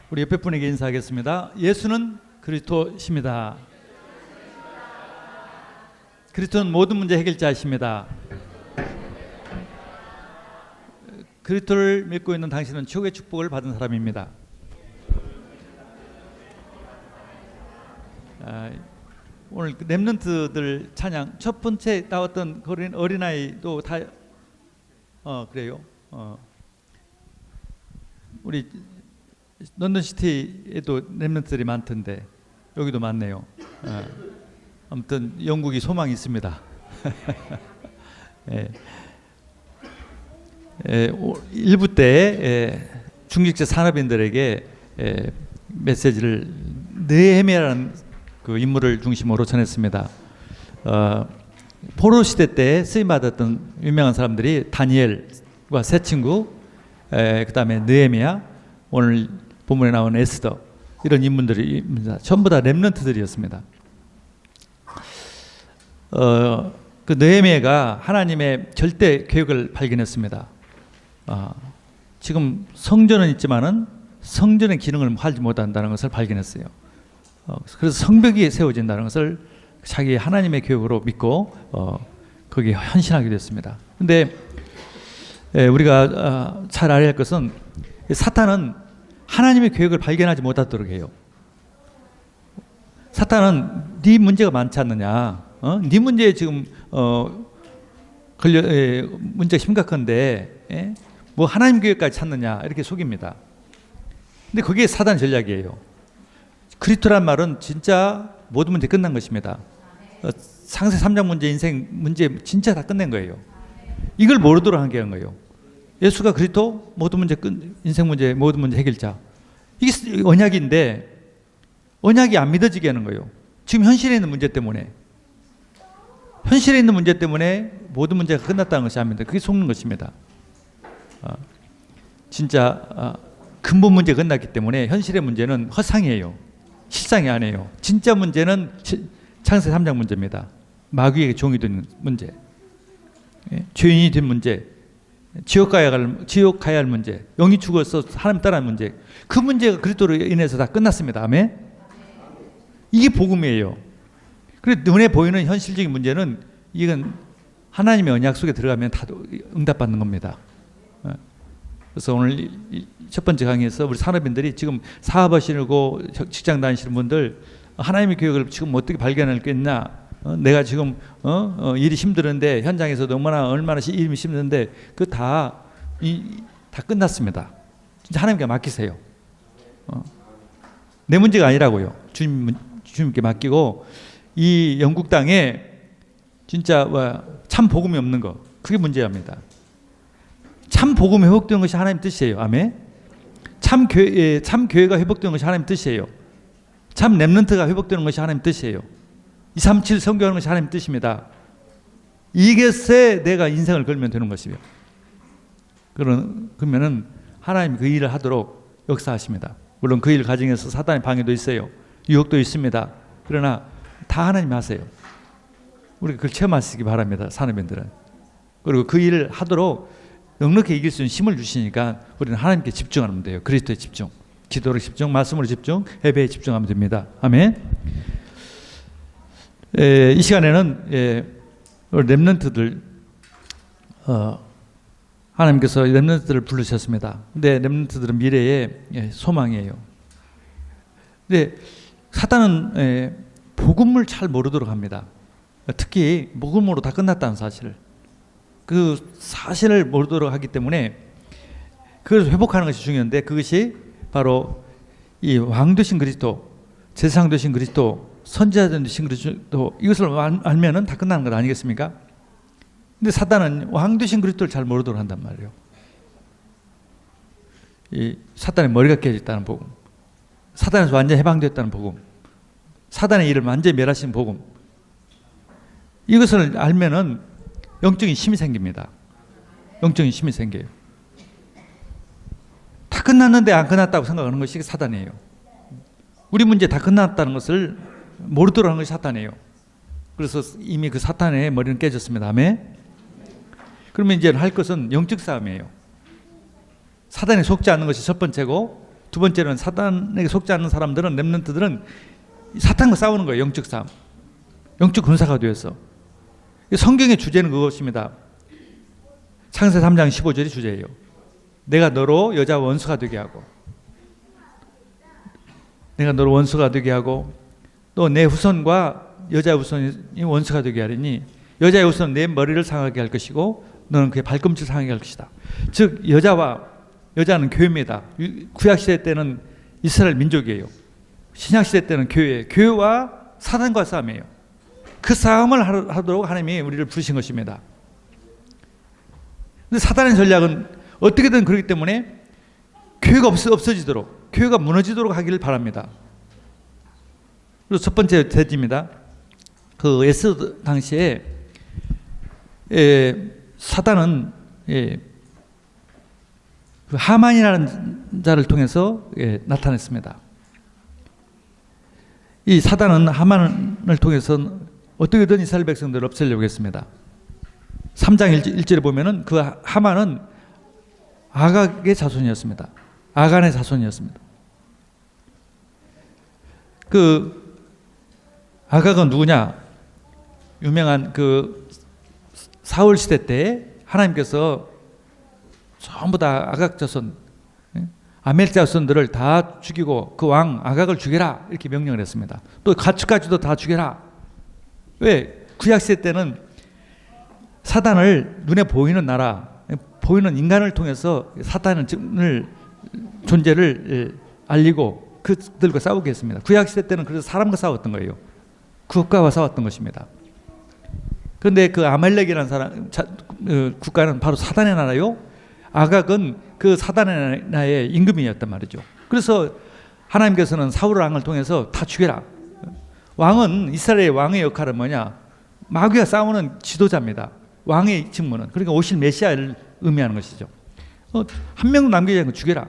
우리 옆에 분에게 인사하겠습니다. 예수는 그리스도십니다. 그리스도는 모든 문제 해결자이십니다. 그리스도를 믿고 있는 당신은 최고의 축복을 받은 사람입니다. 오늘 렘넌트들 찬양 첫 번째 나왔던 어린아이도 다 그래요. 우리 런던시티에도 렘넌트들이 많던데 여기도 많네요. 아무튼 영국이 소망이 있습니다. 일부 때 중직자 산업인들에게 메시지를 느헤미야라는 그 인물을 중심으로 전했습니다. 포로 시대 때 쓰임 받았던 유명한 사람들이 다니엘과 세 친구, 그 다음에 느헤미야, 오늘 본문에 나온 에스더, 이런 인물들입니다. 전부 다 렘넌트들이었습니다. 그 느헤미야가 하나님의 절대 계획을 발견했습니다. 지금 성전은 있지만은 성전의 기능을 하지 못한다는 것을 발견했어요. 그래서 성벽이 세워진다는 것을 자기 하나님의 계획으로 믿고 거기에 헌신하게 됐습니다. 그런데 우리가 잘 알아야 할 것은 사탄은 하나님의 계획을 발견하지 못하도록 해요. 사탄은 네 문제가 많지 않느냐, 네 문제에 지금 문제가 심각한데 뭐 하나님 계획까지 찾느냐, 이렇게 속입니다. 근데 그게 사단 전략이에요. 그리스도란 말은 진짜 모든 문제 끝난 것입니다. 상세 3장 문제, 인생 문제 진짜 다 끝낸 거예요. 이걸 모르도록 한 게 한 거예요. 예수가 그리스도, 모든 문제 인생 문제, 모든 문제 해결자. 이게 언약인데 언약이 안 믿어지게 하는 거예요. 지금 현실에 있는 문제 때문에, 현실에 있는 문제 때문에 모든 문제가 끝났다는 것이 아닙니다. 그게 속는 것입니다. 진짜 근본 문제가 끝났기 때문에 현실의 문제는 허상이에요. 실상이 아니에요. 진짜 문제는 창세 3장 문제입니다. 마귀에게 종이 된 문제, 죄인이 된 문제, 지옥 가야 할 문제, 영이 죽어서 하나님 따라하는 문제, 그 문제가 그리스도로 인해서 다 끝났습니다. 아멘. 이게 복음이에요. 그래서 눈에 보이는 현실적인 문제는 이건 하나님의 언약 속에 들어가면 다 응답받는 겁니다. 그래서 오늘 첫 번째 강의에서 우리 산업인들이 지금 사업하시고 직장 다니시는 분들, 하나님의 계획을 지금 어떻게 발견할 게 있나, 내가 지금 일이 힘드는데, 현장에서도 얼마나 일이 힘든데, 그 다 끝났습니다. 진짜 하나님께 맡기세요. 내 문제가 아니라고요. 주님께 맡기고, 이 영국 땅에 진짜 참 복음이 없는 거, 그게 문제입니다. 참 복음이 회복되는 것이 하나님 뜻이에요. 아멘. 참 교회가 회복되는 것이 하나님 뜻이에요. 참 렘넌트가 회복되는 것이 하나님 뜻이에요. 237 선교하는 것이 하나님 뜻입니다. 이것에 내가 인생을 걸면 되는 것이에요. 그러면은 하나님 그 일을 하도록 역사하십니다. 물론 그 일 과정에서 사단의 방해도 있어요. 유혹도 있습니다. 그러나 다 하나님 하세요. 우리가 그걸 체험하시기 바랍니다. 산업인들은. 그리고 그 일을 하도록 넉넉히 이길 수 있는 힘을 주시니까 우리는 하나님께 집중하면 돼요. 그리스도에 집중, 기도로 집중, 말씀으로 집중, 예배에 집중하면 됩니다. 아멘. 이 시간에는 렘넌트들, 하나님께서 렘넌트들을 부르셨습니다. 근데 렘넌트들은 미래의 소망이에요. 근데 사단은 복음을 잘 모르도록 합니다. 특히 복음으로 다 끝났다는 사실을, 그 사실을 모르도록 하기 때문에 그걸 회복하는 것이 중요한데, 그것이 바로 이 왕 되신 그리스도, 제사장 되신 그리스도, 선지자 되신 그리스도, 이것을 알면은 다 끝나는 것 아니겠습니까? 근데 사단은 왕 되신 그리스도를 잘 모르도록 한단 말이에요. 이 사단의 머리가 깨졌다는 복음, 사단에서 완전히 해방됐다는 복음, 사단의 일을 완전히 멸하신 복음, 이것을 알면은 영적인 힘이 생깁니다. 영적인 힘이 생겨요. 다 끝났는데 안 끝났다고 생각하는 것이 사단이에요. 우리 문제 다 끝났다는 것을 모르도록 하는 것이 사탄이에요. 그래서 이미 그 사탄의 머리는 깨졌습니다. 아멘. 그러면 이제 할 것은 영적 싸움이에요. 사단에 속지 않는 것이 첫 번째고, 두 번째는 사단에게 속지 않는 사람들은, 렘넌트들은 사탄과 싸우는 거예요. 영적 싸움, 영적 군사가 되어서. 성경의 주제는 그것입니다. 창세 3장 15절이 주제예요. 내가 너로 여자와 원수가 되게 하고, 내가 너로 원수가 되게 하고, 또 내 후손과 여자의 후손이 원수가 되게 하리니 여자의 후손은 내 머리를 상하게 할 것이고 너는 그의 발꿈치를 상하게 할 것이다. 즉 여자는 교회입니다. 구약시대 때는 이스라엘 민족이에요. 신약시대 때는 교회예요. 교회와 사단과 싸움이에요. 그 싸움을 하도록 하나님이 우리를 부르신 것입니다. 근데 사단의 전략은 어떻게든 그렇기 때문에 교회가 없어지도록, 교회가 무너지도록 하기를 바랍니다. 그리고 첫 번째 대지입니다. 그 에스더 당시에 사단은 그 하만이라는 자를 통해서 나타냈습니다. 이 사단은 하만을 통해서 어떻게든 이스라엘 백성들을 없애려고 했습니다. 3장 1절에 보면은 그 하만은 아각의 자손이었습니다. 아간의 자손이었습니다. 그 아각은 누구냐? 유명한 그 사울 시대 때 하나님께서 전부 다 아각 자손, 아멜 자손들을 다 죽이고 그 왕 아각을 죽여라 이렇게 명령을 했습니다. 또 가축까지도 다 죽여라. 왜? 구약 시대 때는 사단을 눈에 보이는 나라, 보이는 인간을 통해서 사단의 존재를 알리고 그들과 싸우게 했습니다. 구약 시대 때는 그래서 사람과 싸웠던 거예요. 국가와 싸웠던 것입니다. 그런데 그 아말렉이라는 국가는 바로 사단의 나라요. 아각은 그 사단의 나라의 임금이었단 말이죠. 그래서 하나님께서는 사울 왕을 통해서 다 죽여라. 왕은, 이스라엘의 왕의 역할은 뭐냐? 마귀와 싸우는 지도자입니다. 왕의 직무는. 그러니까 오실 메시아를 의미하는 것이죠. 한 명도 남기지 않고 죽여라.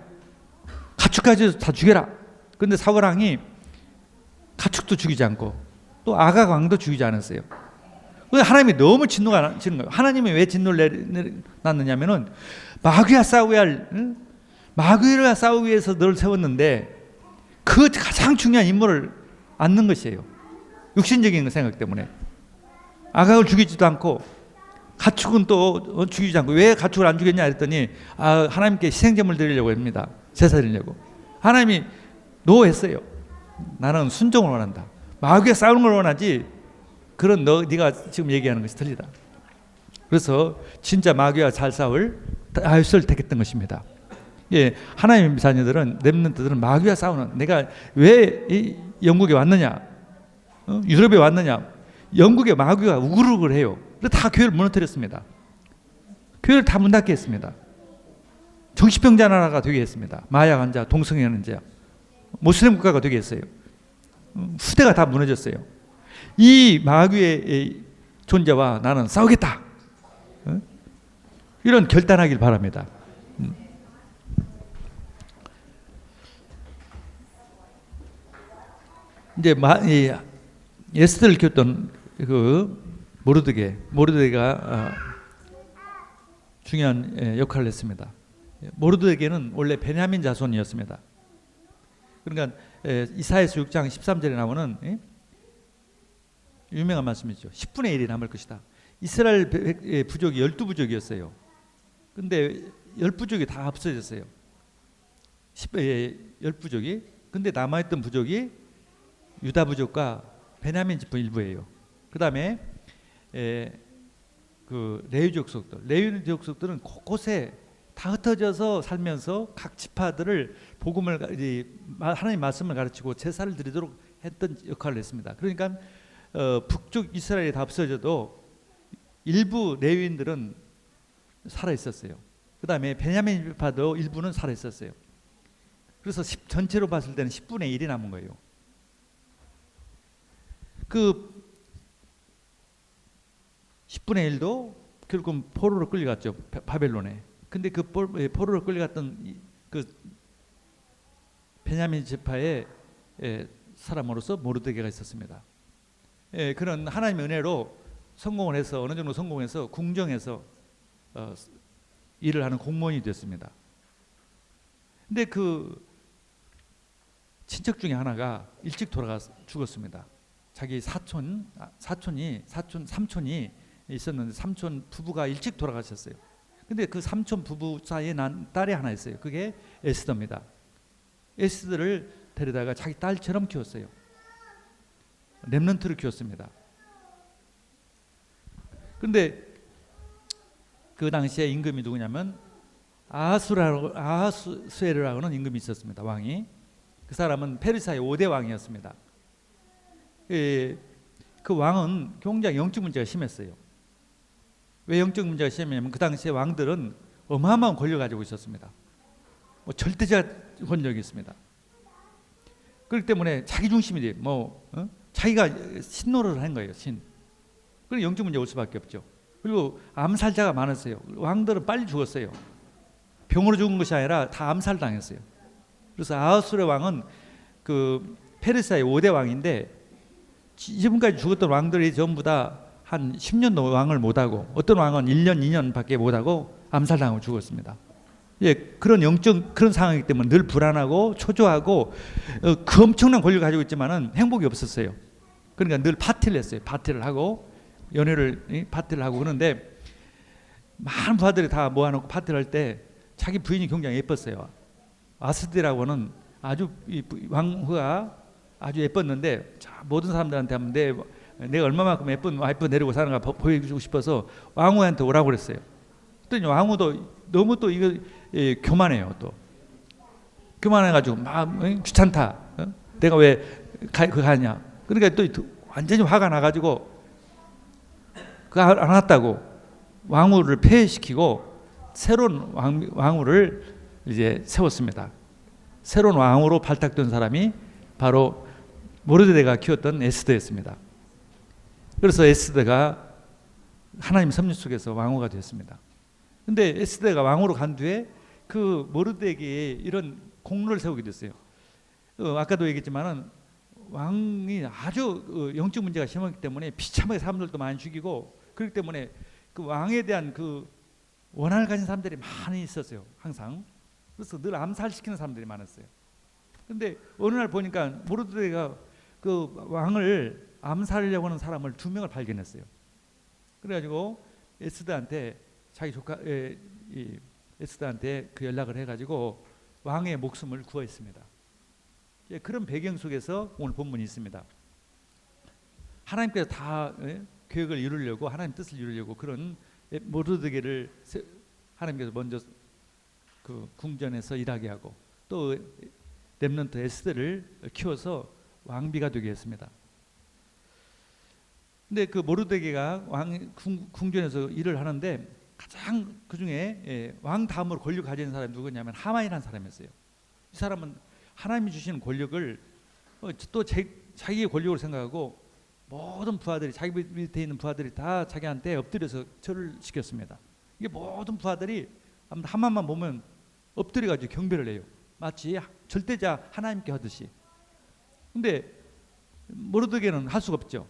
가축까지 다 죽여라. 그런데 사울 왕이 가축도 죽이지 않고 또 아각 왕도 죽이지 않았어요. 하나님이 너무 진노가 나는 거예요. 하나님이 왜 진노를 났느냐면은 마귀와 싸워야 할, 마귀와 싸우기 위해서 너를 세웠는데 그 가장 중요한 임무를 안는 것이에요. 육신적인 생각 때문에. 아각을 죽이지도 않고 가축은 또 죽이지 않고. 왜 가축을 안 죽였냐 했더니 하나님께 희생제물 드리려고 합니다. 제사 드리려고. 하나님이 노했어요. 나는 순종을 원한다. 마귀와 싸우는 걸 원하지 그런 네가 지금 얘기하는 것이 틀리다. 그래서 진짜 마귀와 잘 싸울 다윗을 택했던 것입니다. 예, 하나님의 자녀들은, 렘넌트들은 마귀와 싸우는, 내가 왜 영국에 왔느냐, 유럽에 왔느냐, 영국에 마귀가 우글우글 해요. 그래서 다 교회를 무너뜨렸습니다. 교회를 다 문 닫게 했습니다. 정신병자 나라가 되게 했습니다. 마약 환자, 동성애 환자, 모슬렘 국가가 되게 했어요. 후대가 다 무너졌어요. 이 마귀의 존재와 나는 싸우겠다. 이런 결단하길 바랍니다. 이제 에스더를 키웠던 그 모르드게가 중요한 역할을 했습니다. 모르드게는 원래 베냐민 자손이었습니다. 그러니까 이사야서 6장 13절에 나오는 유명한 말씀이죠. 10분의 1이 남을 것이다. 이스라엘 부족이 12부족이었어요. 근데 10부족이 다 없어졌어요. 10부족이. 근데 남아있던 부족이 유다 부족과 베냐민 지파 일부예요. 그 다음에 그 레위 족속들은 곳곳에 다 흩어져서 살면서 각 지파들을 복음을, 하나님 말씀을 가르치고 제사를 드리도록 했던 역할을 했습니다. 그러니까 북쪽 이스라엘이 다 없어져도 일부 레위인들은 살아 있었어요. 그 다음에 베냐민 지파도 일부는 살아 있었어요. 그래서 전체로 봤을 때는 10분의 1이 남은 거예요. 그 10분의 1도 결국 포로로 끌려갔죠. 바벨론에. 근데 그 포로로 끌려갔던 그 베냐민 지파의 사람으로서 모르드게가 있었습니다. 그런 하나님의 은혜로 성공을 해서, 어느 정도 성공해서 궁정에서 일을 하는 공무원이 됐습니다. 근데 그 친척 중에 하나가 일찍 돌아가 죽었습니다. 자기 삼촌이 있었는데 삼촌 부부가 일찍 돌아가셨어요. 근데 그 삼촌 부부 사이에 난 딸이 하나 있어요. 그게 에스더입니다. 에스더를 데려다가 자기 딸처럼 키웠어요. 렘넌트를 키웠습니다. 그런데 그 당시에 임금이 누구냐면 아하수에르라고 하는 임금이 있었습니다. 왕이. 그 사람은 페르시아의 5대 왕이었습니다. 그 왕은 굉장히 영적 문제가 심했어요. 왜 영적 문제가 심했냐면 그 당시에 왕들은 어마어마한 권력을 가지고 있었습니다. 절대적 권력이 있습니다. 그렇기 때문에 자기 중심이 돼요. 자기가 신노릇을 한 거예요. 그래서 영적 문제가 올 수밖에 없죠. 그리고 암살자가 많았어요. 왕들은 빨리 죽었어요. 병으로 죽은 것이 아니라 다 암살당했어요. 그래서 아하수르 왕은 그 페르시아의 5대 왕인데 지금까지 죽었던 왕들이 전부 다 한 10년 왕을 못하고 어떤 왕은 1년, 2년밖에 못하고 암살당하고 죽었습니다. 그런 영적 그런 상황이기 때문에 늘 불안하고 초조하고 그 엄청난 권력을 가지고 있지만은 행복이 없었어요. 그러니까 늘 파티를 했어요. 파티를 하고 파티를 하고 그런데 많은 부하들이 다 모아놓고 파티를 할 때 자기 부인이 굉장히 예뻤어요. 아스디라고 하는 아주 왕후가 아주 예뻤는데 모든 사람들한테 하면 내가 얼마만큼 예쁜 와이프 데리고 사는가 보여주고 싶어서 왕후한테 오라고 그랬어요. 그랬더니 왕후도 너무 또 이거 교만해요. 또 교만해가지고 막 귀찮다. 내가 왜 가냐. 그러니까 또 완전히 화가 나가지고 그거 안 왔다고 왕후를 폐해시키고 새로운 왕후를 이제 세웠습니다. 새로운 왕후로 발탁된 사람이 바로 모르드게가 키웠던 에스더였습니다. 그래서 에스더가 하나님 섭리 속에서 왕후가 되었습니다. 근데 에스더가 왕후로 간 뒤에 그 모르드게에 이런 공로를 세우게 됐어요. 아까도 얘기했지만은 왕이 아주 영적 문제가 심했기 때문에 비참하게 사람들도 많이 죽이고 그렇기 때문에 그 왕에 대한 그 원한을 가진 사람들이 많이 있었어요. 항상. 그래서 늘 암살시키는 사람들이 많았어요. 근데 어느 날 보니까 모르드게가 그 왕을 암살하려고 하는 사람을 2명을 발견했어요. 그래가지고 에스더한테 자기 조카 에스더한테 그 연락을 해가지고 왕의 목숨을 구했습니다. 그런 배경 속에서 오늘 본문이 있습니다. 하나님께서 다 계획을 이루려고 하나님 뜻을 이루려고 그런 모르드게를 하나님께서 먼저 그 궁전에서 일하게 하고 또 렘넌트 에스더를 키워서 왕비가 되게 했습니다. 근데 그 모르드게가 궁전에서 일을 하는데 가장 그 중에 왕 다음으로 권력을 가진 사람이 누구냐면 하만이라는 사람이었어요. 이 사람은 하나님이 주시는 권력을 또 자기의 권력으로 생각하고 모든 부하들이 자기 밑에 있는 부하들이 다 자기한테 엎드려서 절을 시켰습니다. 이게 모든 부하들이 하만만 보면 엎드려가지고 경배를 해요. 마치 절대자 하나님께 하듯이. 근데 모르드게는 할 수가 없죠.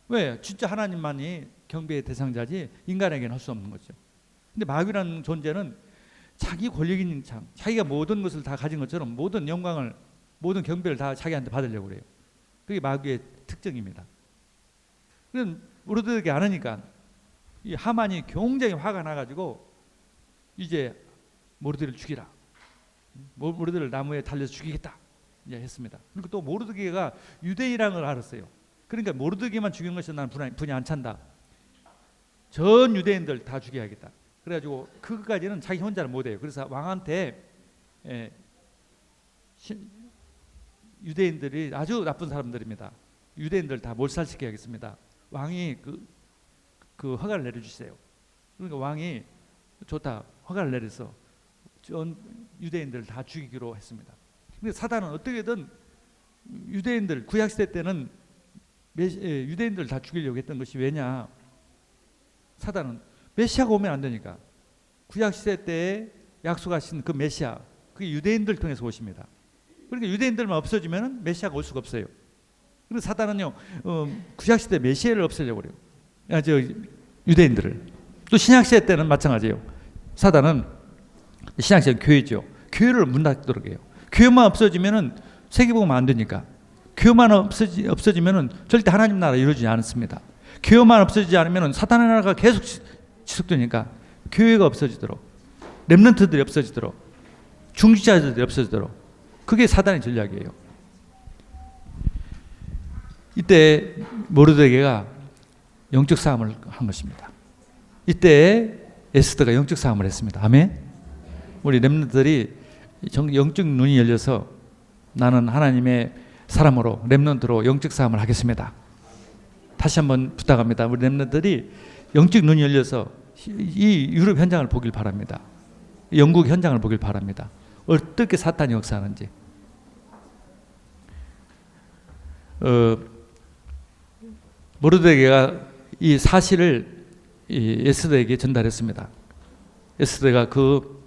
왜? 진짜 하나님만이 경배의 대상자지 인간에게는 할 수 없는 거죠. 근데 마귀라는 존재는 자기 권력 있는 참, 자기가 모든 것을 다 가진 것처럼 모든 영광을, 모든 경배를 다 자기한테 받으려고 그래요. 그게 마귀의 특징입니다. 그럼 모르드게 안 하니까 이 하만이 굉장히 화가 나가지고 이제 모르드게를 죽이라. 모르드게를 나무에 달려서 죽이겠다. 이제 했습니다. 그리고 또 모르드게가 유대인이라는 걸 알았어요. 그러니까 모르드게만 죽이는 것이 나는 분이 안 찬다. 전 유대인들 다 죽여야겠다. 그래가지고 그것까지는 자기 혼자는 못해요. 그래서 왕한테 유대인들이 아주 나쁜 사람들입니다. 유대인들 다 몰살시켜야겠습니다. 왕이 그 허가를 내려주세요. 그러니까 왕이 좋다 허가를 내려서 전 유대인들을 다 죽이기로 했습니다. 근데 사단은 어떻게든 유대인들 구약시대 때는 유대인들 다 죽이려고 했던 것이 왜냐? 사단은 메시아가 오면 안 되니까. 구약시대 때에 약속하신 그 메시아, 그게 유대인들 통해서 오십니다. 그러니까 유대인들만 없어지면 메시아가 올 수가 없어요. 그래서 사단은요, 구약시대 메시아를 없애려고 그래요. 유대인들을. 또 신약시대 때는 마찬가지예요. 사단은 신약시대 교회죠. 교회를 문 닫도록 해요. 교회만 없어지면은 세계복음은 안 되니까. 교회만 없어지면은 절대 하나님 나라 이루어지지 않습니다. 교회만 없어지지 않으면은 사탄의 나라가 계속 지속되니까 교회가 없어지도록, 렘넌트들이 없어지도록, 중지자들이 없어지도록, 그게 사단의 전략이에요. 이때 모르드게가 영적 싸움을 한 것입니다. 이때 에스더가 영적 싸움을 했습니다. 아멘. 우리 렘넌트들이 영적 눈이 열려서 나는 하나님의 사람으로, 렘넌트로 영적 싸움을 하겠습니다. 다시 한번 부탁합니다. 우리 렘넌트들이 영적 눈이 열려서 이 유럽 현장을 보길 바랍니다. 영국 현장을 보길 바랍니다. 어떻게 사탄이 역사하는지. 모르드게가 이 사실을 에스더에게 전달했습니다. 에스더가 그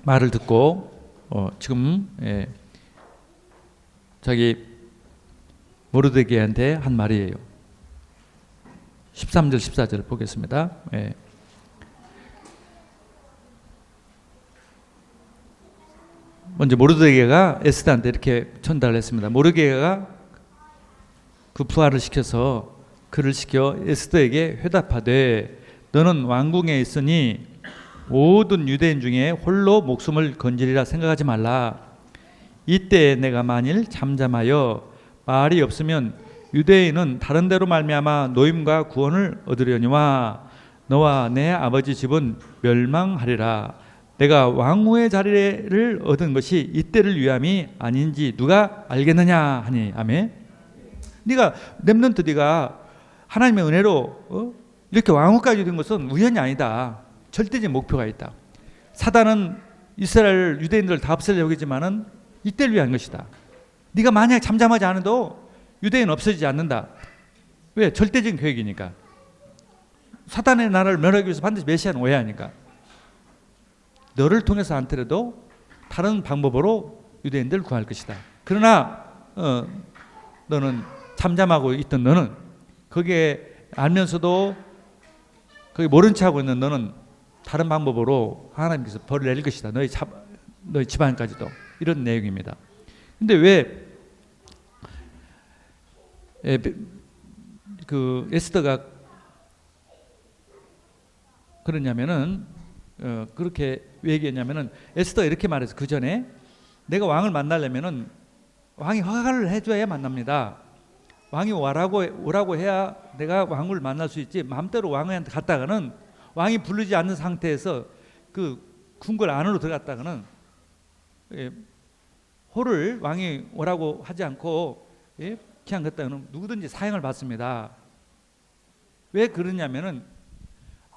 말을 듣고 지금 자기 모르드게한테 한 말이에요. 13절 14절 보겠습니다. 먼저 모르드게가 에스더한테 이렇게 전달을 했습니다. 모르드게가 그 부하를 시켜서 그를 시켜 에스더에게 회답하되 너는 왕궁에 있으니 모든 유대인 중에 홀로 목숨을 건지리라 생각하지 말라. 이때 내가 만일 잠잠하여 말이 없으면 유대인은 다른 데로 말미암아 노임과 구원을 얻으려니와 너와 내 아버지 집은 멸망하리라. 내가 왕후의 자리를 얻은 것이 이때를 위함이 아닌지 누가 알겠느냐 하니. 아멘. 네가 렘넌트 네가 하나님의 은혜로 이렇게 왕후까지 된 것은 우연이 아니다. 절대적인 목표가 있다. 사단은 이스라엘 유대인들을 다 없애려고 하지만은 이때를 위한 것이다. 네가 만약 잠잠하지 않아도 유대인 없어지지 않는다. 왜? 절대적인 계획이니까. 사단의 나라를 멸하기 위해서 반드시 메시아는 오해하니까. 너를 통해서 않더라도 다른 방법으로 유대인들을 구할 것이다. 그러나 너는 잠잠하고 있던 너는 거기에 알면서도 거기 모른 체 하고 있는 너는 다른 방법으로 하나님께서 벌을 내릴 것이다. 너희 집안까지도. 이런 내용입니다. 근데 왜 그 에스더가 그러냐면은 그렇게 왜 얘기했냐면은 에스더가 이렇게 말해서 그 전에 내가 왕을 만나려면은 왕이 허가를 해줘야 만납니다. 왕이 오라고 해야 내가 왕을 만날 수 있지. 마음대로 왕한테 갔다가는 왕이 부르지 않는 상태에서 그 궁궐 안으로 들어갔다가는 호를 왕이 오라고 하지 않고 그냥 갔다가는 누구든지 사형을 받습니다. 왜 그러냐면은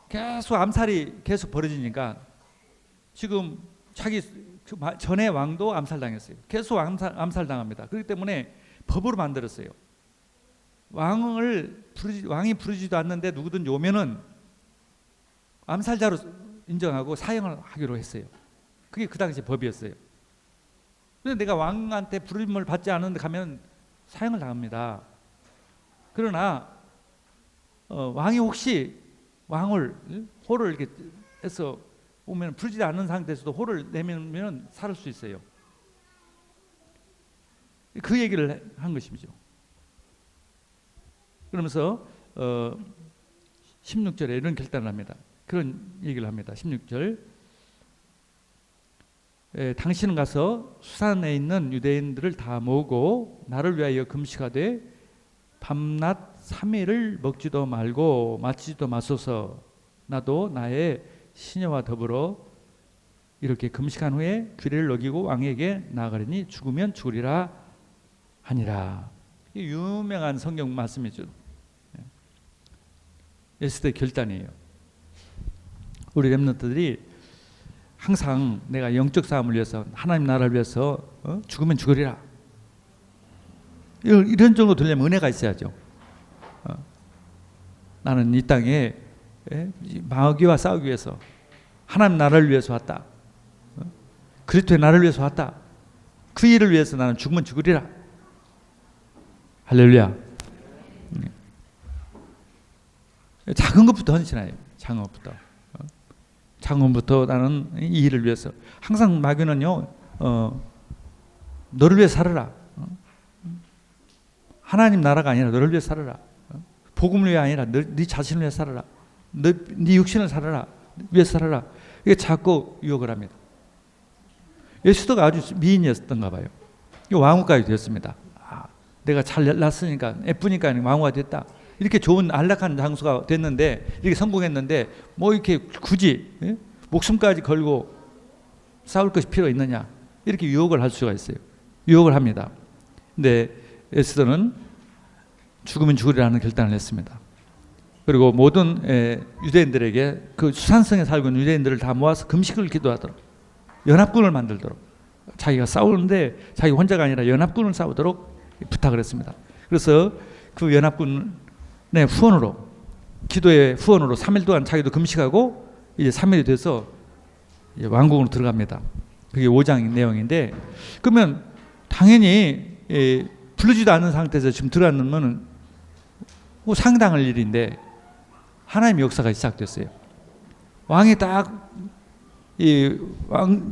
계속 암살이 계속 벌어지니까 지금 자기 전에 왕도 암살당했어요. 계속 암살당합니다. 그렇기 때문에 법으로 만들었어요. 왕이 부르지도 않는데 누구든지 오면은 암살자로 인정하고 사형을 하기로 했어요. 그게 그 당시 법이었어요. 그런데 내가 왕한테 부름을 받지 않은데 가면 사형을 당합니다. 그러나 왕이 혹시 호를 이렇게 해서 오면 부르지 않는 상태에서도 호를 내면 살을 수 있어요. 그 얘기를 한 것이죠. 그러면서 16절에 이런 결단을 합니다. 그런 얘기를 합니다. 16절 당신은 가서 수산에 있는 유대인들을 다 모으고 나를 위하여 금식하되 밤낮 3일을 먹지도 말고 마시지도 마소서. 나도 나의 시녀와 더불어 이렇게 금식한 후에 규례를 어기고 왕에게 나아가리니 죽으면 죽으리라 하니라. 유명한 성경 말씀이죠. 에스더의 결단이에요. 우리 렘넌트들이 항상 내가 영적 싸움을 위해서 하나님 나라를 위해서 죽으면 죽으리라. 이런 정도 되려면 은혜가 있어야죠. 나는 이 땅에 마귀와 싸우기 위해서 하나님 나라를 위해서 왔다. 그리스도의 나라를 위해서 왔다. 그 일을 위해서 나는 죽으면 죽으리라. 할렐루야. 작은 것부터 헌신해요. 작은 것부터 나는 이 일을 위해서. 항상 마귀는요 너를 위해 살아라. 하나님 나라가 아니라 너를 위해 살아라. 복음을 위해 아니라 네 자신을 위해 살아라. 네 육신을 살아라. 위해 살아라. 이게 자꾸 유혹을 합니다. 에스더가 아주 미인이었던가 봐요. 왕후까지 되었습니다. 내가 잘 났으니까 예쁘니까 왕후가 됐다. 이렇게 좋은 안락한 장소가 됐는데, 이렇게 성공했는데 뭐 이렇게 굳이 목숨까지 걸고 싸울 것이 필요 있느냐, 이렇게 유혹을 할 수가 있어요. 유혹을 합니다. 근데 에스더는 죽으면 죽으리라는 결단을 했습니다. 그리고 모든 유대인들에게, 그 수산성에 살고 있는 유대인들을 다 모아서 금식을 기도하도록, 연합군을 만들도록, 자기가 싸우는데 자기 혼자가 아니라 연합군을 싸우도록 부탁을 했습니다. 그래서 그 연합군의 후원으로, 기도의 후원으로 3일 동안 자기도 금식하고 이제 3일이 돼서 이제 왕궁으로 들어갑니다. 그게 5장 내용인데, 그러면 당연히 부르지도 않은 상태에서 지금 들어가면 상당할 일인데 하나님의 역사가 시작됐어요. 왕이 딱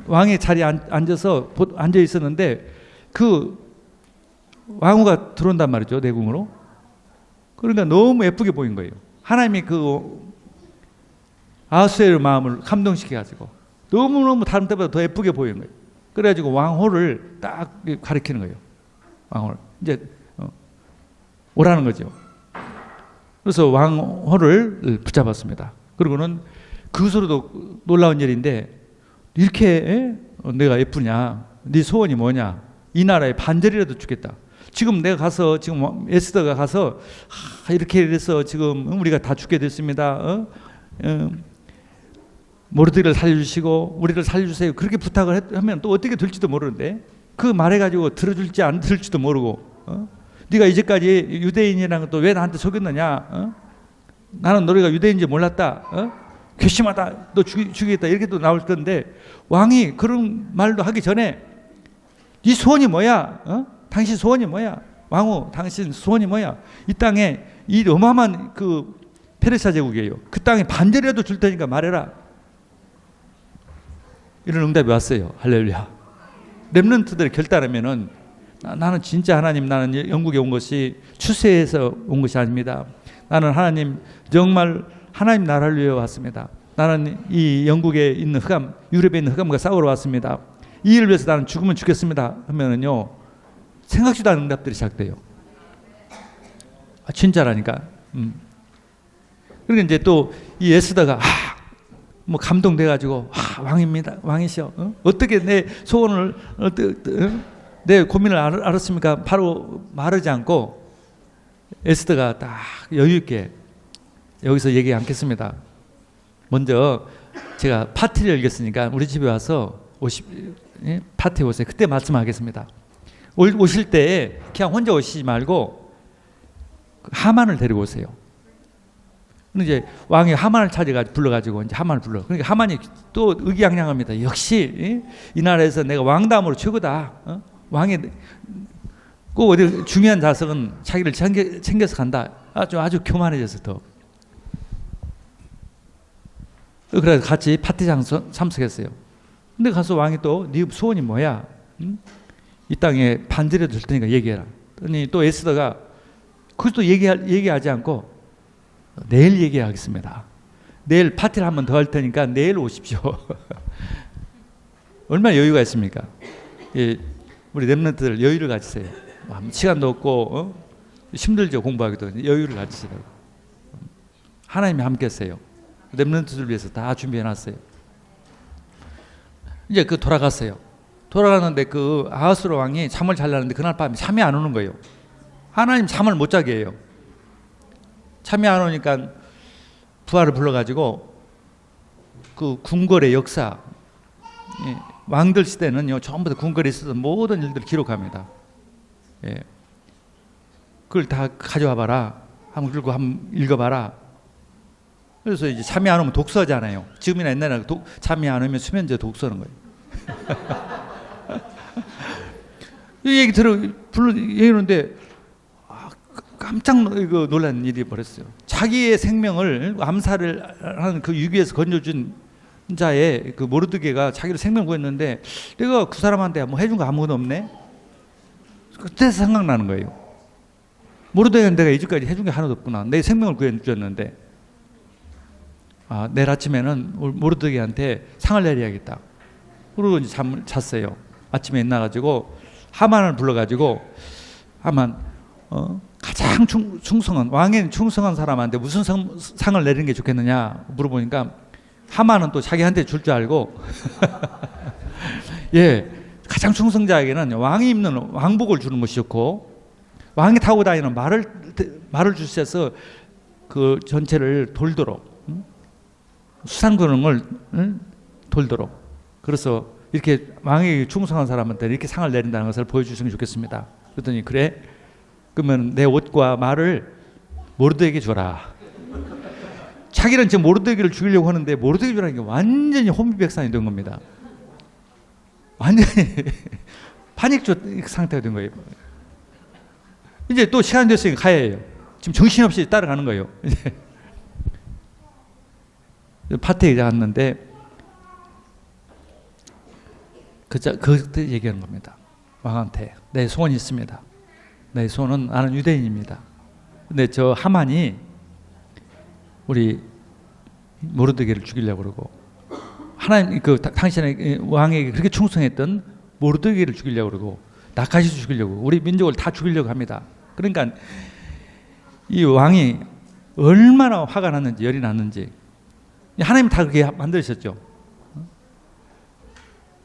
왕의 자리에 앉아 있었는데 그 왕후가 들어온단 말이죠, 내궁으로. 그러니까 너무 예쁘게 보인 거예요. 하나님이 그 아하수에르 마음을 감동시켜가지고 너무너무 다른 때보다 더 예쁘게 보이는 거예요. 그래가지고 왕호를 딱 가리키는 거예요. 왕호를 이제 오라는 거죠. 그래서 왕호를 붙잡았습니다. 그리고는 그것으로도 놀라운 일인데, 이렇게 내가 예쁘냐, 네 소원이 뭐냐, 이 나라에 반절이라도 주겠다. 지금 내가 가서, 지금 에스더가 가서 이렇게 해서 지금 우리가 다 죽게 됐습니다. 모르드게를 살려주시고 우리를 살려주세요. 그렇게 부탁을 하면 또 어떻게 될지도 모르는데, 그 말해가지고 들어줄지 안 들을지도 모르고, 네가 이제까지 유대인이라는 것도 왜 나한테 속였느냐, 나는 너희가 유대인인지 몰랐다, 괘씸하다, 너 죽이겠다, 이렇게 또 나올 건데, 왕이 그런 말도 하기 전에 네 소원이 뭐야? 당신 소원이 뭐야? 왕후, 당신 소원이 뭐야? 이 땅에 이 어마어마한 그 페르시아 제국이에요. 그 땅에 반절이라도 줄 테니까 말해라. 이런 응답이 왔어요. 할렐루야. 렘넌트들이 결단하면은, 나는 진짜 하나님, 나는 영국에 온 것이 추세해서 온 것이 아닙니다. 나는 하나님, 정말 하나님 나라를 위해 왔습니다. 나는 이 영국에 있는 흑암, 유럽에 있는 흑암과 싸우러 왔습니다. 이 일을 위해서 나는 죽으면 죽겠습니다 하면은요, 생각지도 않은 응답들이 시작돼요. 진짜라니까. 그리고 이제 또 이 에스더가 뭐 감동돼가지고, 왕입니다, 왕이시여, 어떻게 내 소원을, 내 고민을 알았습니까? 바로 말하지 않고 에스더가 딱 여유 있게, 여기서 얘기 않겠습니다. 먼저 제가 파티를 열겠으니까 우리 집에 와서 파티에 오세요. 그때 말씀하겠습니다. 오실 때 그냥 혼자 오시지 말고 하만을 데리고 오세요. 이제 왕이 하만을 불러가지고 이제 하만을 불러. 그러니까 하만이 또 의기양양합니다. 역시 이 나라에서 내가 왕담으로 최고다. 왕이 꼭 어디 중요한 자석은 자기를 챙겨서 간다. 아주 교만해져서 더. 그래서 같이 파티장 참석했어요. 근데 가서 왕이 또 네 소원이 뭐야? 이 땅에 반절이라도 줄 테니까 얘기해라. 그러니 또 에스더가 그것도 얘기하지 않고, 내일 얘기하겠습니다. 내일 파티를 한 번 더 할 테니까 내일 오십시오. 얼마나 여유가 있습니까? 우리 렘넌트들 여유를 가지세요. 시간도 없고 힘들죠, 공부하기도. 여유를 가지시라고. 하나님이 함께 했어요. 렘넌트들 위해서 다 준비해놨어요. 이제 돌아갔어요. 돌아가는데 그 아하스로 왕이 잠을 자려는데 그날 밤에 잠이 안 오는 거예요. 하나님 잠을 못 자게 해요. 잠이 안 오니까 부하를 불러가지고 그 궁궐의 역사, 왕들 시대는요 전부 다 궁궐에 있었던 모든 일들을 기록합니다. 그걸 다 가져와 봐라. 한번 읽어봐라. 그래서 이제 잠이 안 오면 독서잖아요. 지금이나 옛날에 잠이 안 오면 수면제 독서하는 거예요. 이 얘기 얘기하는데 깜짝 놀란 일이 벌었어요. 자기의 생명을 암살을 하는 그 위기에서 건져준 자의 그 모르드게가 자기를 생명 구했는데, 내가 그 사람한테 뭐 해준 거 아무것도 없네. 그때 생각나는 거예요. 모르드게는 내가 이제까지 해준 게 하나도 없구나. 내 생명을 구해주었는데, 내일 아침에는 모르드게한테 상을 내려야겠다. 그러고 이제 잠을 잤어요. 아침에 일어나가지고 하만을 불러가지고, 하만, 가장 충성한, 왕에 충성한 사람한테 무슨 상을 내리는 게 좋겠느냐 물어보니까, 하만은 또 자기한테 줄 줄 알고, 예, 가장 충성자에게는 왕이 입는 왕복을 주는 것이 좋고, 왕이 타고 다니는 말을 주셔서 그 전체를 돌도록, 수상근을 돌도록. 그래서 이렇게 왕이 충성한 사람한테 이렇게 상을 내린다는 것을 보여주시면 좋겠습니다. 그랬더니 그래? 그러면 내 옷과 말을 모르드게에게 줘라. 자기는 지금 모르드게를 죽이려고 하는데 모르드게 주라는 게 완전히 혼비백산이 된 겁니다. 완전히 파닉조 상태가 된 거예요. 이제 또 시간 됐으니까 가야 해요. 지금 정신없이 따라가는 거예요. 이제 파티에 갔는데 그때 얘기하는 겁니다. 왕한테 내 소원이 있습니다. 내 소원은 나는 유대인입니다. 근데 저 하만이 우리 모르드게를 죽이려고 그러고, 하나님 당신의 왕에게 그렇게 충성했던 모르드게를 죽이려고 그러고, 나까지도 죽이려고, 우리 민족을 다 죽이려고 합니다. 그러니까 이 왕이 얼마나 화가 났는지, 열이 났는지, 하나님 다 그렇게 만드셨죠.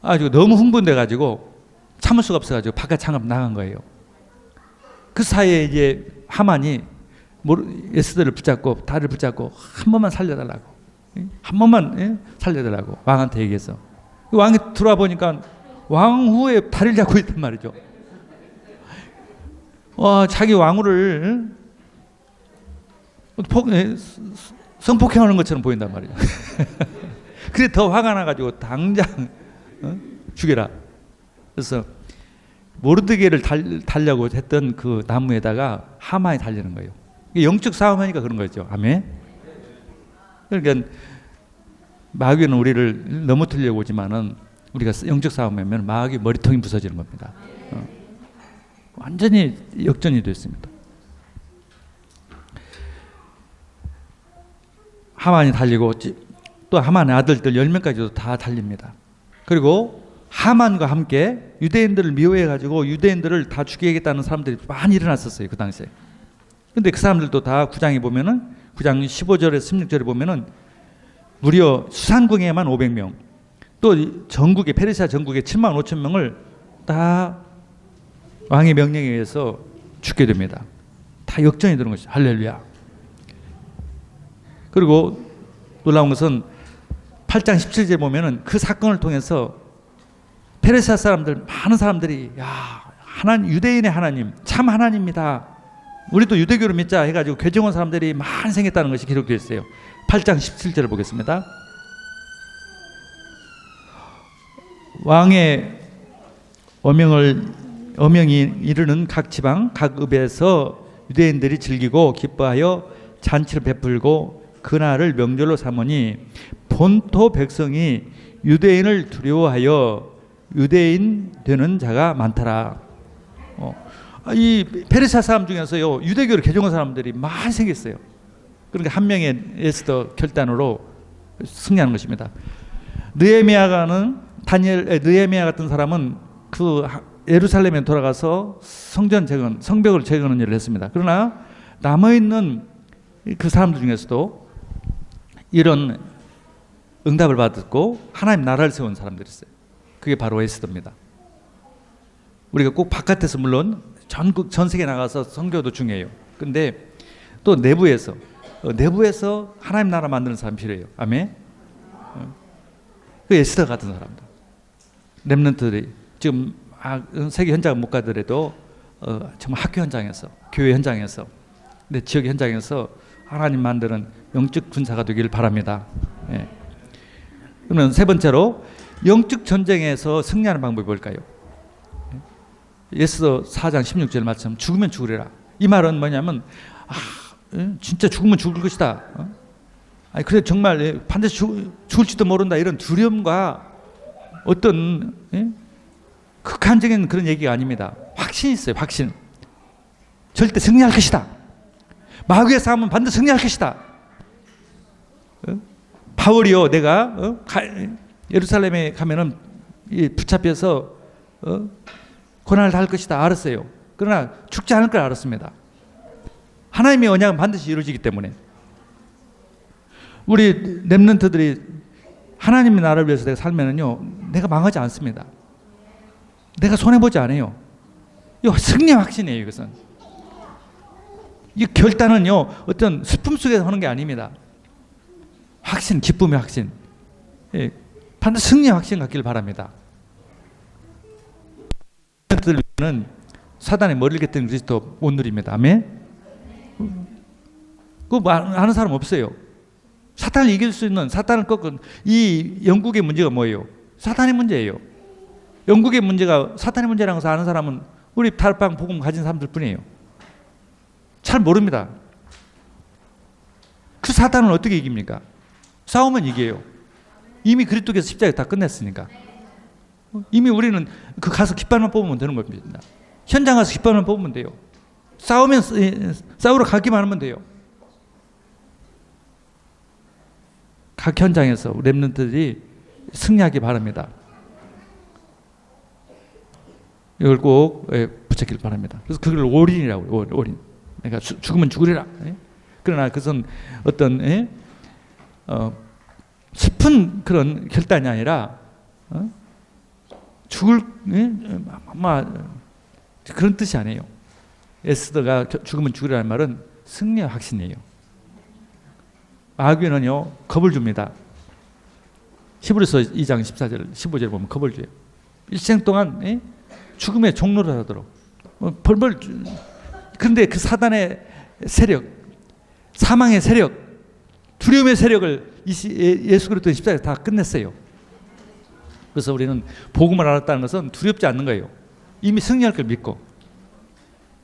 아주 너무 흥분돼 가지고 참을 수가 없어 가지고 바깥 창업 나간 거예요. 그 사이에 이제 하만이 에스더를 붙잡고 다리를 붙잡고 한 번만 살려달라고, 한 번만 살려달라고 왕한테 얘기해서, 왕이 들어와 보니까 왕후의 다리를 잡고 있단 말이죠. 자기 왕후를 성폭행하는 것처럼 보인단 말이죠. 그래 더 화가 나가지고 당장 죽여라. 그래서 모르드게를 달려고 했던 그 나무에다가 하만이 달리는 거예요. 영적 싸움하니까 그런 거죠. 아멘. 그러니까 마귀는 우리를 넘어뜨리려고 오지만은 우리가 영적 싸움하면 마귀 머리통이 부서지는 겁니다. 완전히 역전이 됐습니다. 하만이 달리고 또 하만의 아들들 10명까지도 다 달립니다. 그리고 하만과 함께 유대인들을 미워해가지고 유대인들을 다 죽이겠다는 사람들이 많이 일어났었어요. 그 당시에. 근데 그 사람들도 다 9장에 보면은 9장 15절에서 16절에 보면은 무려 수산궁에만 500명, 또 전국에 페르시아 전국에 7만 5천 명을 다 왕의 명령에 의해서 죽게 됩니다. 다 역전이 되는 것이죠. 할렐루야. 그리고 놀라운 것은 8장 17절에 보면은 그 사건을 통해서 페르시아 사람들, 많은 사람들이 하나님, 유대인의 하나님 참 하나님이다, 우리도 유대교를 믿자 해가지고 개종한 사람들이 많이 생겼다는 것이 기록되어 있어요. 8장 17절을 보겠습니다. 왕의 어명이 이르는 각 지방 각 읍에서 유대인들이 즐기고 기뻐하여 잔치를 베풀고 그날을 명절로 삼으니 본토 백성이 유대인을 두려워하여 유대인 되는 자가 많더라. 이 페르시아 사람 중에서요 유대교를 개종한 사람들이 많이 생겼어요. 그러니까 한 명의 에스더 결단으로 승리하는 것입니다. 느헤미야 같은 사람은 그 예루살렘에 돌아가서 성벽을 재건하는 일을 했습니다. 그러나 남아있는 그 사람들 중에서도 이런 응답을 받았고 하나님 나라를 세운 사람들이 있어요. 그게 바로 에스더입니다. 우리가 꼭 바깥에서 물론 전 세계 나가서 선교도 중요해요. 근데 또 내부에서 하나님 나라 만드는 사람 필요해요. 아멘. 그 에스더 같은 사람들, 렘넌트들이 지금 세계 현장을 못 가더라도 정말 학교 현장에서, 교회 현장에서, 내 지역 현장에서 하나님 만드는 영적 군사가 되길 바랍니다. 예. 그러면 세 번째로 영적 전쟁에서 승리하는 방법이 뭘까요? 에스더 4장 16절 말씀, 죽으면 죽으리라. 이 말은 뭐냐면 진짜 죽으면 죽을 것이다. 아니 그래 정말 반드시 죽을지도 모른다, 이런 두려움과 어떤 극한적인 그런 얘기가 아닙니다. 확신이 있어요. 확신. 절대 승리할 것이다. 마귀의 싸움은 반드시 승리할 것이다. 바울이요, 내가 예루살렘에 가면은 붙잡혀서 고난을 당할 것이다 알았어요. 그러나 죽지 않을 걸 알았습니다. 하나님의 언약은 반드시 이루어지기 때문에 우리 렘넌트들이 하나님의 나라를 위해서 내가 살면은요, 내가 망하지 않습니다. 내가 손해보지 않아요. 이거 승리의 확신이에요. 이것은 이 결단은요, 어떤 슬픔 속에서 하는 게 아닙니다. 확신, 기쁨의 확신. 예, 반드시 승리의 확신 갖기를 바랍니다. 렘넌트들은 사단의 머리를 겟든 그리스도 못 누립니다. 아멘. 그거 아는 사람 없어요. 사탄을 이길 수 있는, 사탄을 꺾은 이 영국의 문제가 뭐예요? 사탄의 문제예요. 영국의 문제가 사탄의 문제라는 것을 아는 사람은 우리 다락방 복음 가진 사람들 뿐이에요. 잘 모릅니다. 그 사탄은 어떻게 이깁니까? 싸우면 이겨요. 이미 그리스도께서 십자가에 다 끝냈으니까. 이미 우리는 그 가서 깃발만 뽑으면 되는 겁니다. 현장 가서 깃발만 뽑으면 돼요. 싸우면 싸우러 가기만 하면 돼요. 각 현장에서 렘넌트들이 승리하기 바랍니다. 이걸 꼭 붙잡길 바랍니다. 그래서 그걸 올인이라고 해요. 올인. 그러니까 죽으면 죽으리라. 그러나 그것은 어떤 슬픈 그런 결단이 아니라 죽을 아마 그런 뜻이 아니에요. 에스더가 죽으면 죽으리라는 말은 승리의 확신이에요. 마귀는요, 겁을 줍니다. 히브리서 2장 14절 15절 보면 겁을 줘요. 일생 동안 죽음의 종로를 하도록 벌벌. 그런데 그 사단의 세력, 사망의 세력, 두려움의 세력을 예수 그리스도의 십자가에 다 끝냈어요. 그래서 우리는 복음을 알았다는 것은 두렵지 않는 거예요. 이미 승리할 걸 믿고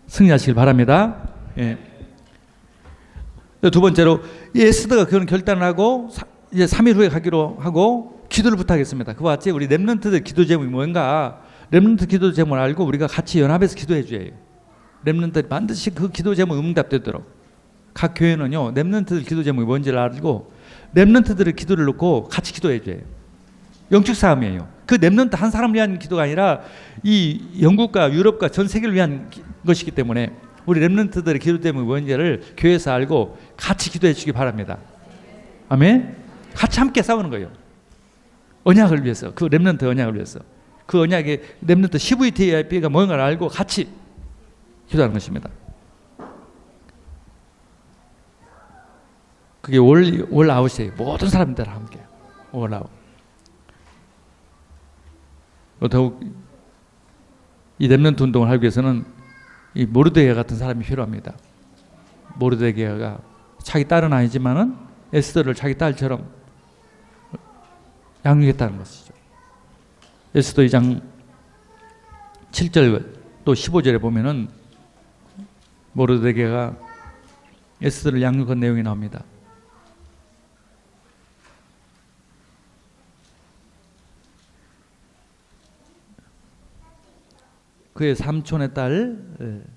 승리하시길 바랍니다. 예. 두 번째로 에스더가 그런 결단을 하고 이제 3일 후에 가기로 하고 기도를 부탁했습니다. 그와 같이 우리 렘넌트들 기도 제목이 뭔가, 렘넌트 기도 제목을 알고 우리가 같이 연합해서 기도해 줘야 해요. 렘넌트들이 반드시 그 기도 제목 응답되도록. 각 교회는요, 렘넌트들 기도 제목이 뭔지를 알고 렘넌트들의 기도를 놓고 같이 기도해 줘야 해요. 영적 싸움이에요. 그 렘넌트 한 사람을 위한 기도가 아니라 이 영국과 유럽과 전 세계를 위한 것이기 때문에 우리 렘넌트들의 기도 제목이 뭔지를 교회에서 알고 같이 기도해 주시기 바랍니다. 아멘. 같이 함께 싸우는 거예요. 언약을 위해서, 그 렘넌트 언약을 위해서, 그 언약의 렘넌트 CVTIP가 뭔가를 알고 같이 기도하는 것입니다. 그게 올 아웃이에요. 모든 사람들 함께 올 아웃. 더욱 이 렘넌트 운동을 하기 위해서는 이 모르드게가 같은 사람이 필요합니다. 모르드게가 자기 딸은 아니지만은 에스더를 자기 딸처럼 양육했다는 것이죠. 에스더 2장 7절 또 15절에 보면은 모르드게가 에스더를 양육한 내용이 나옵니다. 그의 삼촌의 딸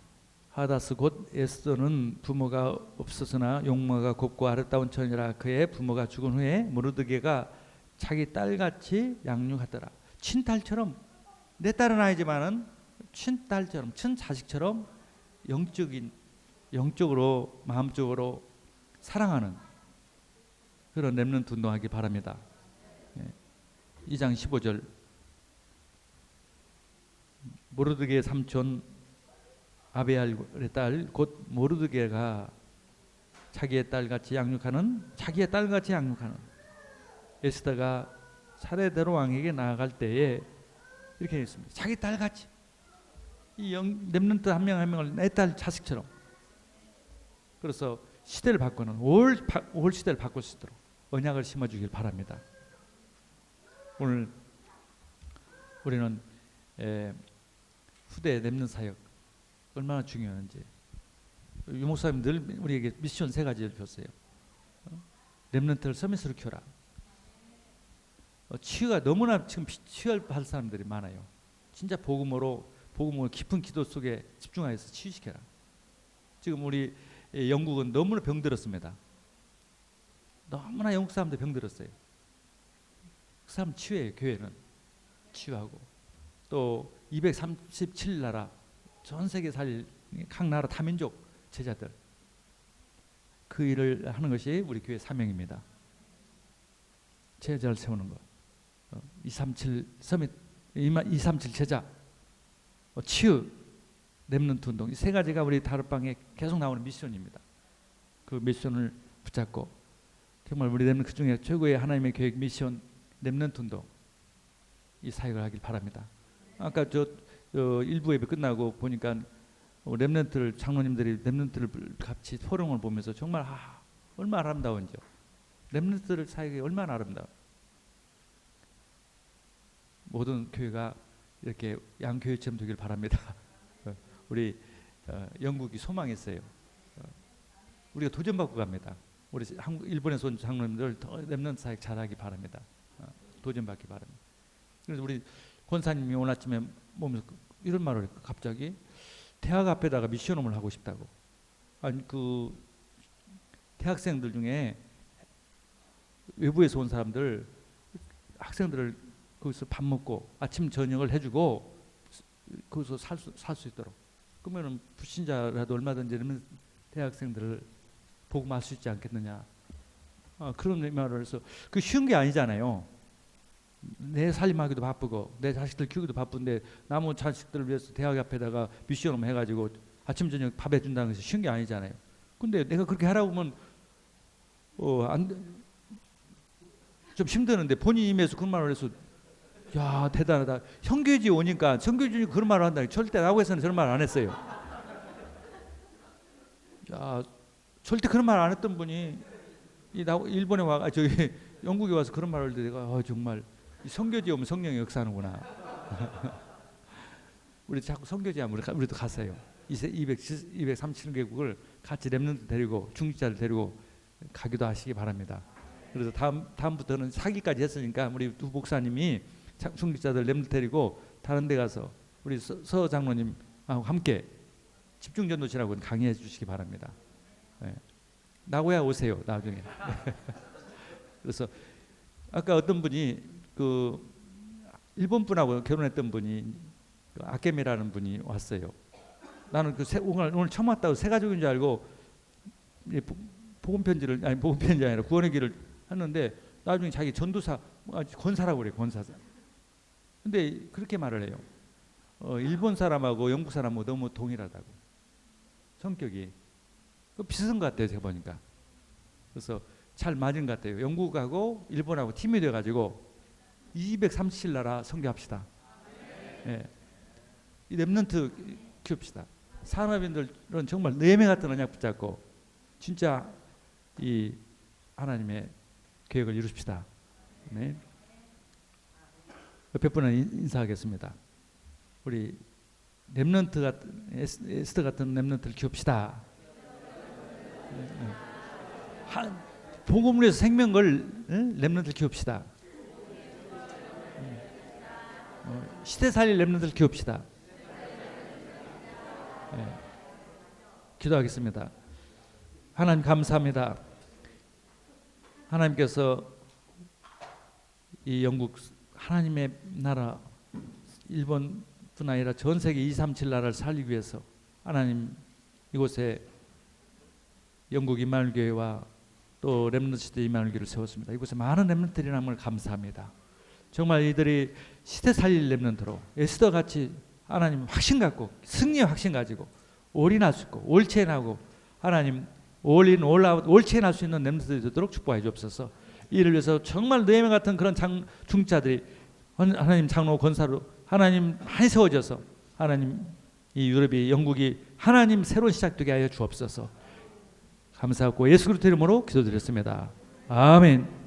하다스 곧 에스더는 부모가 없었으나 용모가 곱고 아름다운 처녀라. 그의 부모가 죽은 후에 모르드게가 자기 딸같이 양육하더라. 친딸처럼, 내 딸은 아니지만은 친딸처럼, 친자식처럼 영적으로 마음적으로 사랑하는 그런 렘넌트 운동하기 바랍니다. 2장 15절 모르드게의 삼촌 아베알의 딸 곧 모르드게가 자기의 딸같이 양육하는, 자기의 딸같이 양육하는 에스더가 차례대로 왕에게 나아갈 때에 이렇게 했습니다. 자기 딸같이, 이 렘넌트 한 명 한 명을 내 딸 자식처럼. 그래서 시대를 바꾸는 올 시대를 바꿀 수 있도록 언약을 심어주길 바랍니다. 오늘 우리는 후대 렘넌트 사역 얼마나 중요한지, 유 목사님 늘 우리에게 미션 3가지를 줬어요. 렘넌트를 서밋으로 키워라. 치유가 너무나 지금 치유할 사람들이 많아요. 진짜 복음으로 복음을 깊은 기도 속에 집중하여서 치유시켜라. 지금 우리 영국은 너무나 병들었습니다. 너무나 영국 사람들 병들었어요. 그 사람 치유해요. 교회는 치유하고 또 237나라 전 세계 살릴 각 나라 타민족 제자들 그 일을 하는 것이 우리 교회 사명입니다. 제자를 세우는 것. 237 서밋, 237 제자, 치유, 렘넌트 운동 이 세 가지가 우리 다락방에 계속 나오는 미션입니다. 그 미션을 붙잡고 정말 우리 렘넌트 그 중에 최고의 하나님의 계획 미션 렘넌트 운동 이 사역을 하길 바랍니다. 아까 저 일부 예배 끝나고 보니까 렘넌트를 장로님들이 렘넌트를 같이 포럼을 보면서 정말 얼마나 아름다운지요. 렘넌트를 사역이 얼마나 아름다워. 모든 교회가 이렇게 양교회처럼 되길 바랍니다. 우리 영국이 소망했어요. 우리가 도전받고 갑니다. 우리 일본에서 온 장로님들 더 렘넌트 사역 잘하기 바랍니다. 도전받기 바랍니다. 그래서 우리 권사님이 오늘 아침에 보면서 이런 말을 했고 갑자기 대학 앞에다가 미션홈을 하고 싶다고. 아니 그 대학생들 중에 외부에서 온 사람들 학생들을 거기서 밥 먹고 아침 저녁을 해주고 거기서 살 수 있도록. 그러면은 불신자라도 얼마든지 대학생들을 복음할 수 있지 않겠느냐. 그런 말을 해서 그 쉬운 게 아니잖아요. 내 살림하기도 바쁘고 내 자식들 키우기도 바쁜데 남은 자식들을 위해서 대학 앞에다가 미션홈 해가지고 아침 저녁 밥 해준다는 것이 쉬운 게 아니잖아요. 근데 내가 그렇게 하라고 하면 좀 힘드는데 본인 임해서 그런 말을 해서 야 대단하다. 형교지 오니까 성교지 그런 말을 한다. 절대 나고에서는 저런 말 안 했어요. 야 절대 그런 말 안 했던 분이 일본에 와 저기 영국에 와서 그런 말을 할 때 내가 정말 성교지 오면 성령이 역사하는구나. 우리 자꾸 성교지 하면 우리도 갔어요. 237개국을 같이 렘넌트 데리고 중직자를 데리고 가기도 하시기 바랍니다. 그래서 다음부터는 사기까지 했으니까 우리 두 목사님이 중직자들 렘넌트 데리고 다른 데 가서 우리 서 장로님하고 함께 집중전도실하고 강의해 주시기 바랍니다. 네. 나고야 오세요 나중에. 그래서 아까 어떤 분이 그 일본 분하고 결혼했던 분이 아케미라는 분이 왔어요. 나는 그 오늘 처음 왔다고 새 가족인 줄 알고 복음 편지를 아니라 구원의 길을 했는데 나중에 자기 전도사 권사라고 그래 권사. 근데 그렇게 말을 해요. 일본 사람하고 영국 사람하고 너무 동일하다고 성격이 비슷한 것 같아요 제가 보니까. 그래서 잘 맞은 것 같아요. 영국하고 일본하고 팀이 돼가지고 237나라 선교합시다. 예. 이 렘넌트 키웁시다. 산업인들은 정말 내매 같은 언약 붙잡고 진짜 이 하나님의 계획을 이루십시다. 네. 옆에 분은 인사하겠습니다. 우리 렘넌트 같은 에스더 같은 렘넌트를 키웁시다. 복음을 위해서 생명 걸 렘넌트를 키웁시다. 시대 살릴 렘넌트를 키웁시다. 네. 기도하겠습니다. 하나님 감사합니다. 하나님께서 이 영국 하나님의 나라 일본뿐 아니라 전 세계 237 나라를 살리기 위해서 하나님 이곳에 영국 이마누엘 교회와 또 렘넌트 시대 이마누엘 교회를 세웠습니다. 이곳에 많은 렘넌트들이 남을 감사합니다. 정말 이들이 시대 살릴 렘넌트로 에스더 같이 하나님 확신 갖고 승리의 확신 가지고 올인할 수 있고 올체인하고 하나님 올인 올아웃 올체인할 수 있는 렘넌트들이 되도록 축복해 주옵소서. 이를 위해서 정말 느헤미야 같은 그런 중자들이 하나님 장로 권사로 하나님 많이 세워져서 하나님 이 유럽이 영국이 하나님 새로운 시작되게 하여 주옵소서. 감사하고 예수 그리스도 이름으로 기도드렸습니다. 아멘.